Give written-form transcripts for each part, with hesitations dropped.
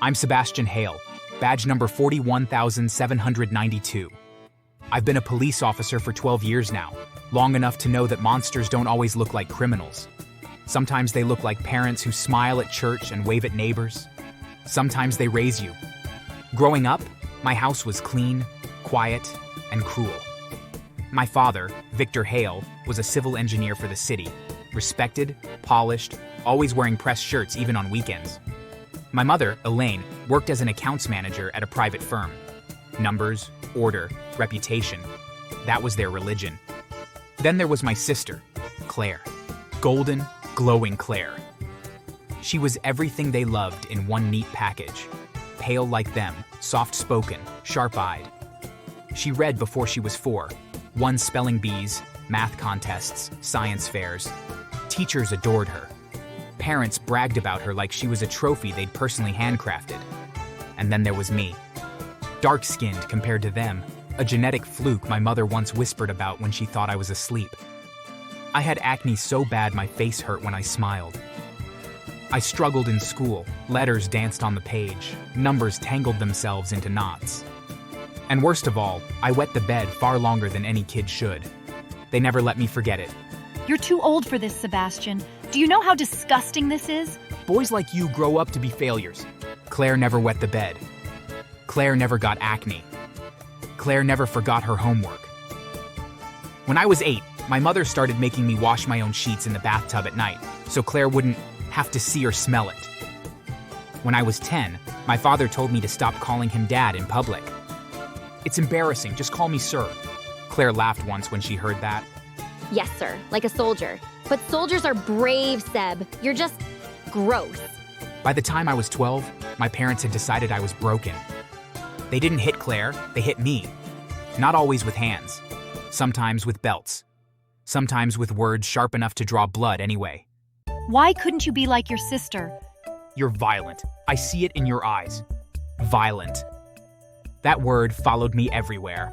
I'm Sebastian Hale, badge number 41,792. I've been a police officer for 12 years now, long enough to know that monsters don't always look like criminals. Sometimes they look like parents who smile at church and wave at neighbors. Sometimes they raise you. Growing up, my house was clean, quiet, and cruel. My father, Victor Hale, was a civil engineer for the city, respected, polished, always wearing pressed shirts even on weekends. My mother, Elaine, worked as an accounts manager at a private firm. Numbers, order, reputation, that was their religion. Then there was my sister, Claire. Golden, glowing Claire. She was everything they loved in one neat package. Pale like them, soft-spoken, sharp-eyed. She read before she was 4, won spelling bees, math contests, science fairs. Teachers adored her. Parents bragged about her like she was a trophy they'd personally handcrafted. And then there was me. Dark-skinned compared to them, a genetic fluke my mother once whispered about when she thought I was asleep. I had acne so bad my face hurt when I smiled. I struggled in school, letters danced on the page, numbers tangled themselves into knots. And worst of all, I wet the bed far longer than any kid should. They never let me forget it. You're too old for this, Sebastian. Do you know how disgusting this is? Boys like you grow up to be failures. Claire never wet the bed. Claire never got acne. Claire never forgot her homework. When I was 8, my mother started making me wash my own sheets in the bathtub at night, so Claire wouldn't have to see or smell it. When I was 10, my father told me to stop calling him Dad in public. It's embarrassing, just call me Sir. Claire laughed once when she heard that. Yes, sir, like a soldier. But soldiers are brave, Seb. You're just gross. By the time I was 12, my parents had decided I was broken. They didn't hit Claire, they hit me. Not always with hands. Sometimes with belts. Sometimes with words sharp enough to draw blood anyway. Why couldn't you be like your sister? You're violent. I see it in your eyes. Violent. That word followed me everywhere.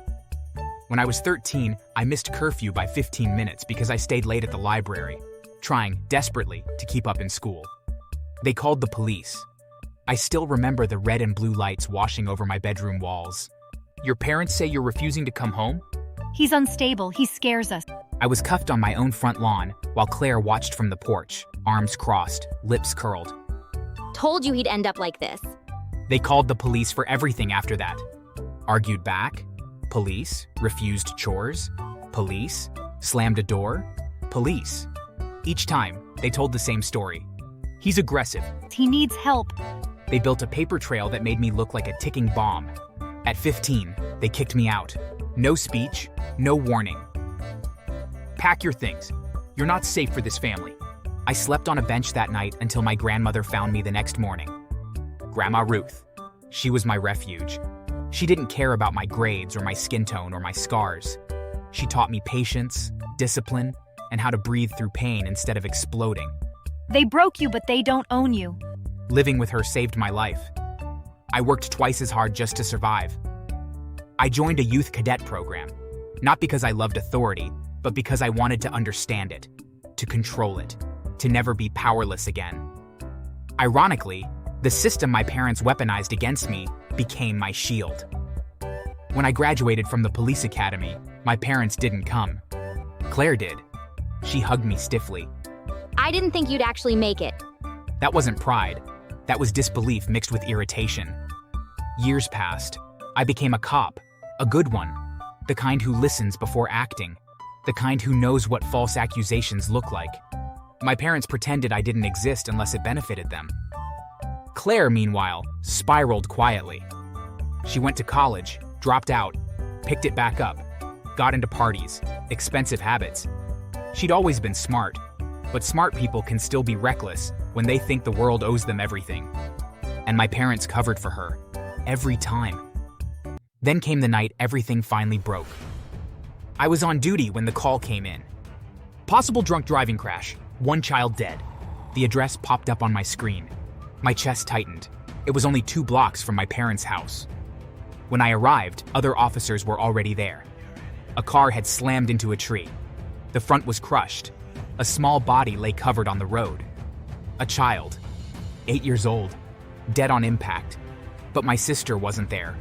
When I was 13, I missed curfew by 15 minutes because I stayed late at the library, trying desperately to keep up in school. They called the police. I still remember the red and blue lights washing over my bedroom walls. Your parents say you're refusing to come home? He's unstable. He scares us. I was cuffed on my own front lawn while Claire watched from the porch, arms crossed, lips curled. Told you he'd end up like this. They called the police for everything after that. Argued back. Police. Refused chores. Police. Slammed a door. Police. Each time, they told the same story. He's aggressive. He needs help. They built a paper trail that made me look like a ticking bomb. At 15, they kicked me out. No speech, no warning. Pack your things. You're not safe for this family. I slept on a bench that night until my grandmother found me the next morning. Grandma Ruth. She was my refuge. She didn't care about my grades or my skin tone or my scars. She taught me patience, discipline, and how to breathe through pain instead of exploding. They broke you, but they don't own you. Living with her saved my life. I worked twice as hard just to survive. I joined a youth cadet program, not because I loved authority, but because I wanted to understand it, to control it, to never be powerless again. Ironically, the system my parents weaponized against me became my shield. When I graduated from the police academy, my parents didn't come. Claire did. She hugged me stiffly. I didn't think you'd actually make it. That wasn't pride. That was disbelief mixed with irritation. Years passed. I became a cop, a good one, the kind who listens before acting, the kind who knows what false accusations look like. My parents pretended I didn't exist unless it benefited them. Claire, meanwhile, spiraled quietly. She went to college, dropped out, picked it back up, got into parties, expensive habits. She'd always been smart, but smart people can still be reckless when they think the world owes them everything. And my parents covered for her, every time. Then came the night everything finally broke. I was on duty when the call came in. Possible drunk driving crash, 1 child dead. The address popped up on my screen. My chest tightened. It was only 2 blocks from my parents' house. When I arrived, other officers were already there. A car had slammed into a tree. The front was crushed. A small body lay covered on the road. A child, 8 years old. dead on impact. But my sister wasn't there.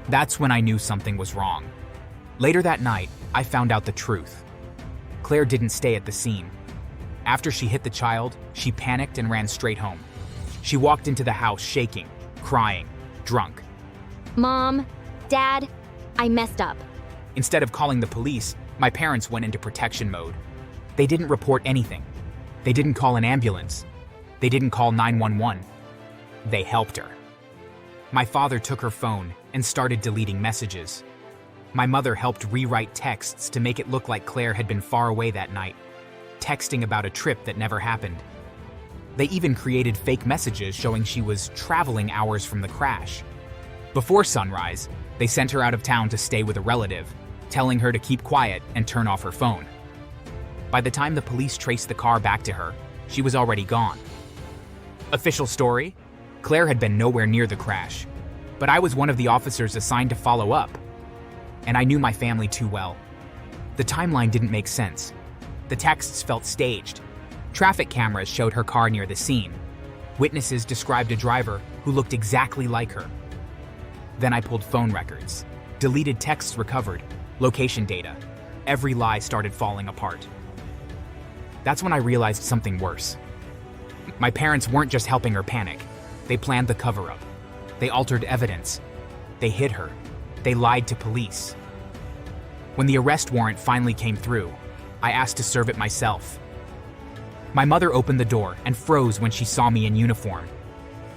That's when I knew something was wrong. Later that night, I found out the truth. Claire didn't stay at the scene. After she hit the child, she panicked and ran straight home. She walked into the house shaking, crying, drunk. Mom, Dad, I messed up. Instead of calling the police, my parents went into protection mode. They didn't report anything. They didn't call an ambulance. They didn't call 911. They helped her. My father took her phone and started deleting messages. My mother helped rewrite texts to make it look like Claire had been far away that night, texting about a trip that never happened. They even created fake messages showing she was traveling hours from the crash. Before sunrise, they sent her out of town to stay with a relative, telling her to keep quiet and turn off her phone. By the time the police traced the car back to her, she was already gone. Official story? Claire had been nowhere near the crash, but I was one of the officers assigned to follow up. And I knew my family too well. The timeline didn't make sense. The texts felt staged. Traffic cameras showed her car near the scene. Witnesses described a driver who looked exactly like her. Then I pulled phone records. Deleted texts recovered, location data. Every lie started falling apart. That's when I realized something worse. My parents weren't just helping her panic. They planned the cover-up. They altered evidence. They hid her. They lied to police. When the arrest warrant finally came through, I asked to serve it myself. My mother opened the door and froze when she saw me in uniform.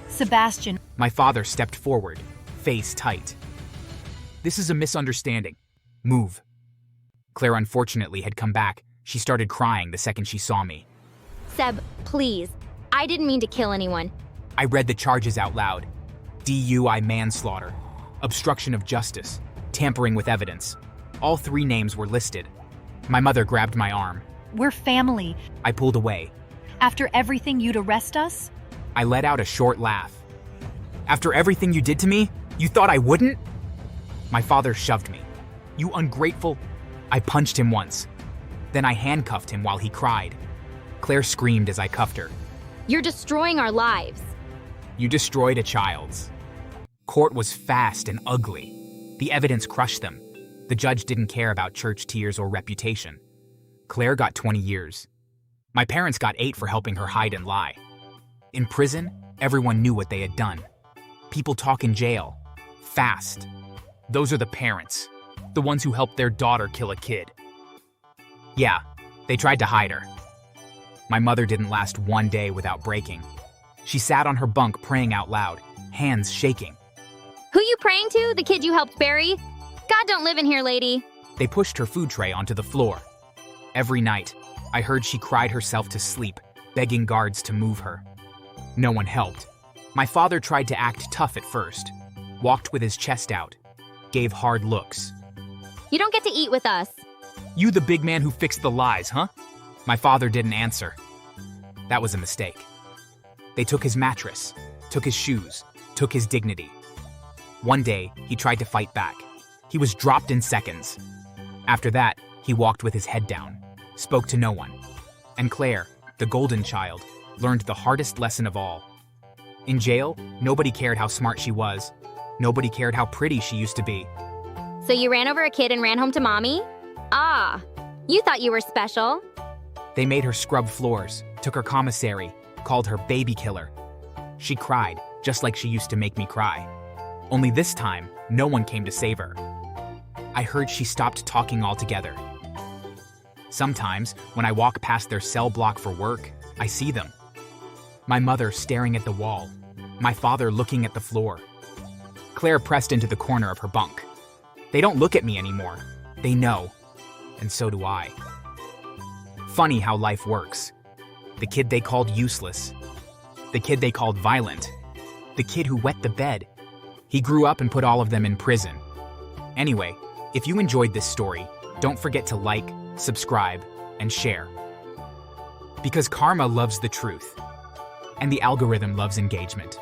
Sebastian, My father stepped forward, face tight. This is a misunderstanding. Move. Claire unfortunately had come back. She started crying the second she saw me. Seb, please. I didn't mean to kill anyone. I read the charges out loud. DUI manslaughter, obstruction of justice, tampering with evidence. All 3 names were listed. My mother grabbed my arm. we're family. I pulled away. After everything, you'd arrest us? I let out a short laugh. After everything you did to me, you thought I wouldn't? My father shoved me. You ungrateful. I punched him once. Then I handcuffed him while he cried. Claire screamed as I cuffed her. You're destroying our lives. You destroyed a child's. Court was fast and ugly. The evidence crushed them. The judge didn't care about church tears or reputation. Claire got 20 years. My parents got 8 for helping her hide and lie. In prison, everyone knew what they had done. People talk in jail. Fast. Those are the parents. The ones who helped their daughter kill a kid. Yeah, they tried to hide her. My mother didn't last one day without breaking. She sat on her bunk praying out loud, hands shaking. Who you praying to? The kid you helped bury? God don't live in here, lady. They pushed her food tray onto the floor. Every night, I heard she cried herself to sleep, begging guards to move her. No one helped. My father tried to act tough at first, walked with his chest out, gave hard looks. You don't get to eat with us. You the big man who fixed the lies, huh? My father didn't answer. That was a mistake. They took his mattress, took his shoes, took his dignity. One day, he tried to fight back. He was dropped in seconds. After that, he walked with his head down, spoke to no one. And Claire, the golden child, learned the hardest lesson of all. In jail, nobody cared how smart she was. Nobody cared how pretty she used to be. So you ran over a kid and ran home to mommy? Ah, you thought you were special. They made her scrub floors, took her commissary, called her baby killer. She cried, just like she used to make me cry. Only this time, no one came to save her. I heard she stopped talking altogether. Sometimes, when I walk past their cell block for work, I see them. My mother staring at the wall, my father looking at the floor. Claire pressed into the corner of her bunk. They don't look at me anymore. They know, and so do I. Funny how life works. The kid they called useless. The kid they called violent. The kid who wet the bed. He grew up and put all of them in prison. Anyway, if you enjoyed this story, don't forget to like, subscribe, and share. Because karma loves the truth, and the algorithm loves engagement.